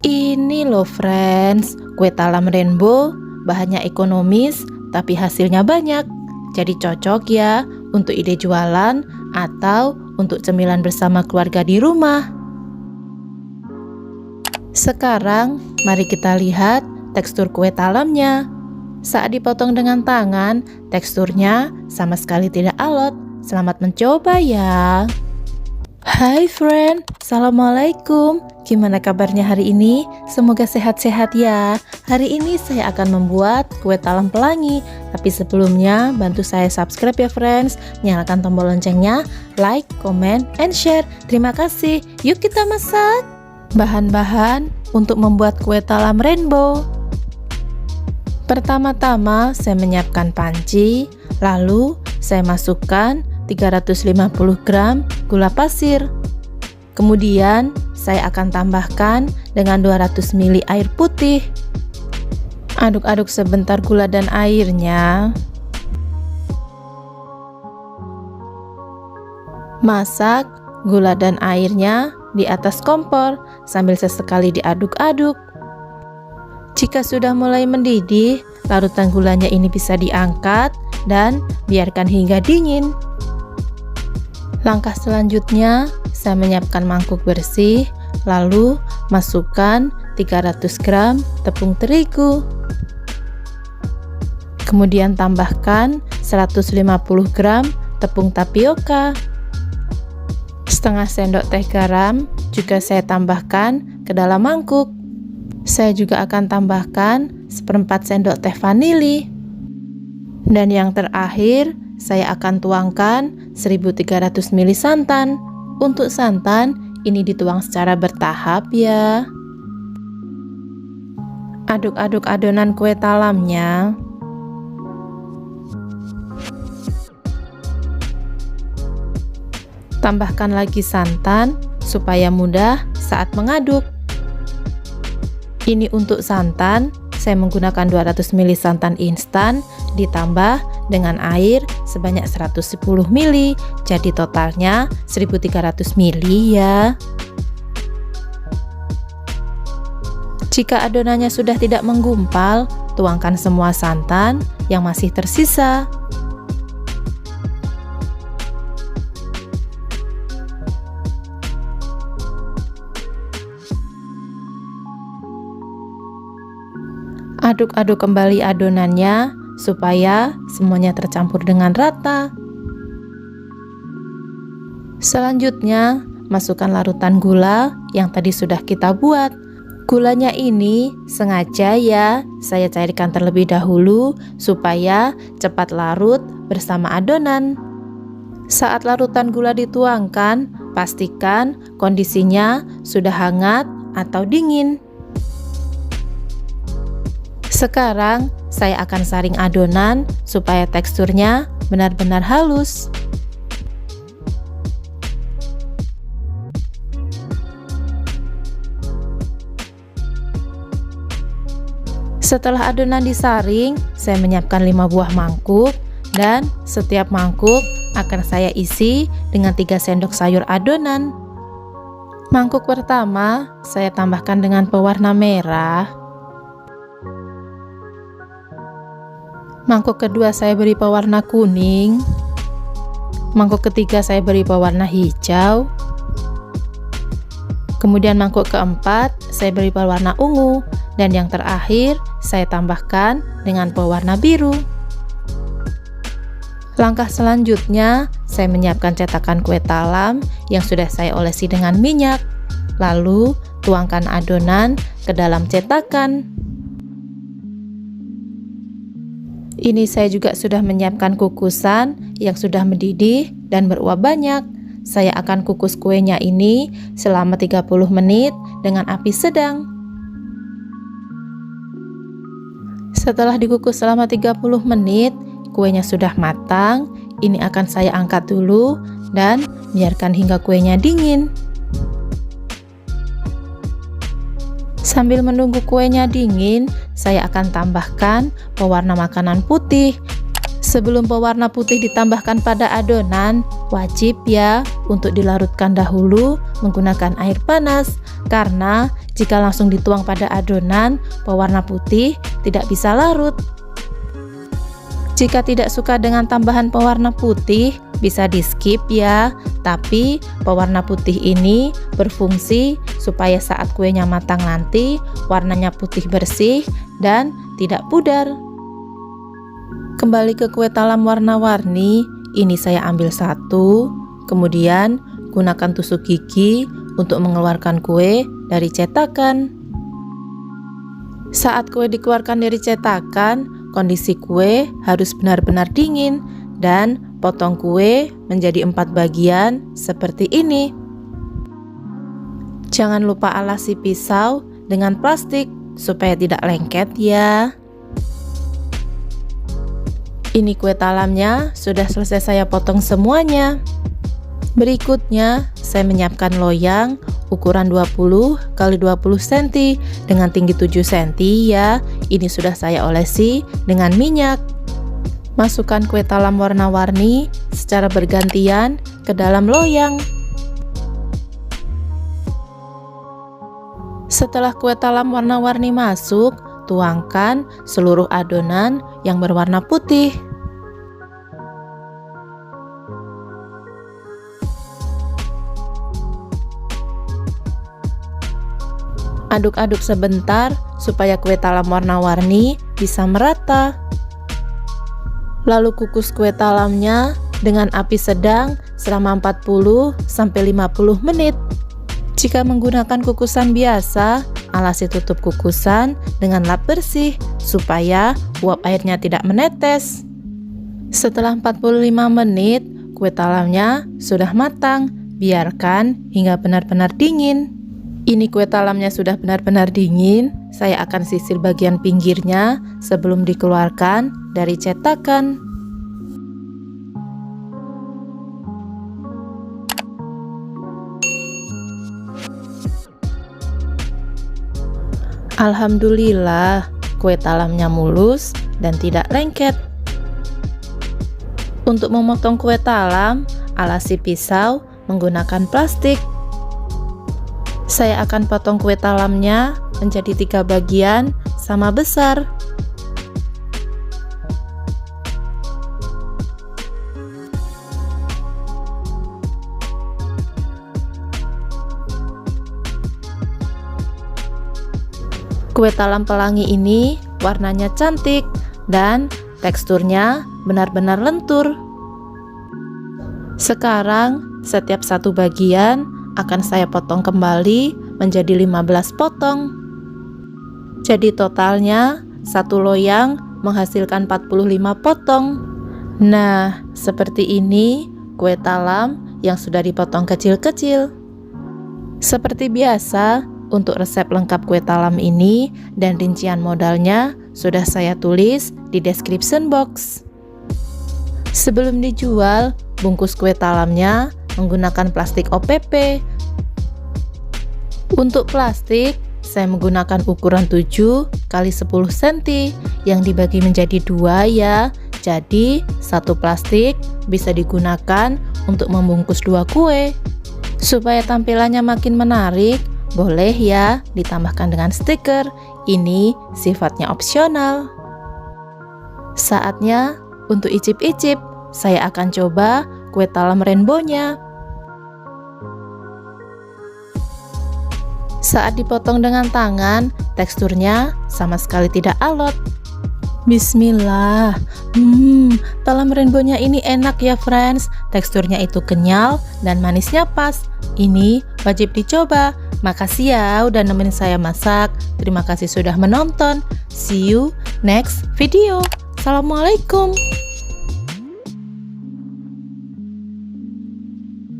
Ini loh friends, kue talam rainbow, bahannya ekonomis tapi hasilnya banyak. Jadi cocok ya untuk ide jualan atau untuk cemilan bersama keluarga di rumah. Sekarang mari kita lihat tekstur kue talamnya. Saat dipotong dengan tangan, teksturnya sama sekali tidak alot. Selamat mencoba ya. Hai friend, Assalamualaikum. Gimana kabarnya hari ini? Semoga sehat-sehat ya. Hari ini saya akan membuat kue talam pelangi. Tapi sebelumnya bantu saya subscribe ya friends. Nyalakan tombol loncengnya, like, comment, and share. Terima kasih. Yuk kita masak. Bahan-bahan untuk membuat kue talam rainbow. Pertama-tama saya menyiapkan panci. Lalu saya masukkan 350 gram gula pasir. Kemudian saya akan tambahkan dengan 200 ml air putih. Aduk-aduk sebentar gula dan airnya. Masak gula dan airnya di atas kompor sambil sesekali diaduk-aduk. Jika sudah mulai mendidih, larutan gulanya ini bisa diangkat dan biarkan hingga dingin. Langkah selanjutnya, saya menyiapkan mangkuk bersih, lalu masukkan 300 gram tepung terigu. Kemudian tambahkan 150 gram tepung tapioka. Setengah sendok teh garam juga saya tambahkan ke dalam mangkuk. Saya juga akan tambahkan 1/4 sendok teh vanili. Dan yang terakhir, saya akan tuangkan 1300 ml santan. Untuk santan, ini dituang secara bertahap ya. Aduk-aduk adonan kue talamnya. Tambahkan lagi santan supaya mudah saat mengaduk. Ini untuk santan, saya menggunakan 200 ml santan instan ditambah dengan air sebanyak 110 ml, jadi totalnya 1300 ml ya. Jika adonannya sudah tidak menggumpal, tuangkan semua santan yang masih tersisa. Aduk-aduk kembali adonannya supaya semuanya tercampur dengan rata. Selanjutnya, masukkan larutan gula yang tadi sudah kita buat. Gulanya ini sengaja ya, saya cairkan terlebih dahulu supaya cepat larut bersama adonan. Saat larutan gula dituangkan, pastikan kondisinya sudah hangat atau dingin. Sekarang saya akan saring adonan supaya teksturnya benar-benar halus. Setelah adonan disaring, saya menyiapkan 5 buah mangkuk dan setiap mangkuk akan saya isi dengan 3 sendok sayur adonan. Mangkuk pertama saya tambahkan dengan pewarna merah. Mangkuk kedua saya beri pewarna kuning. Mangkuk ketiga saya beri pewarna hijau. Kemudian mangkuk keempat saya beri pewarna ungu. Dan yang terakhir saya tambahkan dengan pewarna biru. Langkah selanjutnya saya menyiapkan cetakan kue talam yang sudah saya olesi dengan minyak. Lalu tuangkan adonan ke dalam cetakan. Ini saya juga sudah menyiapkan kukusan yang sudah mendidih dan beruap banyak. Saya akan kukus kuenya ini selama 30 menit dengan api sedang. Setelah dikukus selama 30 menit, kuenya sudah matang. Ini akan saya angkat dulu dan biarkan hingga kuenya dingin. Sambil menunggu kuenya dingin, saya akan tambahkan pewarna makanan putih. Sebelum pewarna putih ditambahkan pada adonan, wajib ya untuk dilarutkan dahulu menggunakan air panas, karena Jika langsung dituang pada adonan, pewarna putih tidak bisa larut. Jika tidak suka dengan tambahan pewarna putih, bisa di skip ya. Tapi pewarna putih ini berfungsi supaya saat kuenya matang nanti warnanya putih bersih dan tidak pudar. Kembali ke kue talam warna-warni, ini saya ambil satu, kemudian gunakan tusuk gigi untuk mengeluarkan kue dari cetakan. Saat kue dikeluarkan dari cetakan, kondisi kue harus benar-benar dingin dan potong kue menjadi 4 bagian seperti ini. Jangan lupa alasi pisau dengan plastik supaya tidak lengket ya. Ini kue talamnya sudah selesai saya potong semuanya. Berikutnya saya menyiapkan loyang ukuran 20 x 20 cm dengan tinggi 7 cm ya. Ini sudah saya olesi dengan minyak. Masukkan kue talam warna-warni secara bergantian ke dalam loyang. Setelah kue talam warna-warni masuk, tuangkan seluruh adonan yang berwarna putih. Aduk-aduk sebentar supaya kue talam warna-warni bisa merata. Lalu kukus kue talamnya dengan api sedang selama 40-50 menit. Jika menggunakan kukusan biasa, alasi tutup kukusan dengan lap bersih supaya uap airnya tidak menetes. Setelah 45 menit, kue talamnya sudah matang. Biarkan hingga benar-benar dingin. Ini kue talamnya sudah benar-benar dingin. Saya akan sisir bagian pinggirnya sebelum dikeluarkan dari cetakan. Alhamdulillah, kue talamnya mulus dan tidak lengket. Untuk memotong kue talam, alasi pisau menggunakan plastik. Saya akan potong kue talamnya menjadi 3 bagian sama besar. Kue talam pelangi ini warnanya cantik dan teksturnya benar-benar lentur. Sekarang setiap satu bagian akan saya potong kembali menjadi 15 potong. Jadi totalnya satu loyang menghasilkan 45 potong. Nah, seperti ini kue talam yang sudah dipotong kecil-kecil. Seperti biasa, untuk resep lengkap kue talam ini dan rincian modalnya sudah saya tulis di description box. Sebelum dijual, bungkus kue talamnya menggunakan plastik OPP. Untuk plastik, saya menggunakan ukuran 7 x 10 cm yang dibagi menjadi 2 ya. Jadi, satu plastik bisa digunakan untuk membungkus 2 kue. Supaya tampilannya makin menarik, boleh ya ditambahkan dengan stiker. Ini sifatnya opsional. Saatnya untuk icip-icip. Saya akan coba kue talam rainbow-nya. Saat dipotong dengan tangan, teksturnya sama sekali tidak alot. Bismillah. Talam rainbow-nya ini enak ya friends. Teksturnya itu kenyal dan manisnya pas. Ini wajib dicoba. Makasih ya udah nemenin saya masak. Terima kasih sudah menonton. See you next video. Assalamualaikum.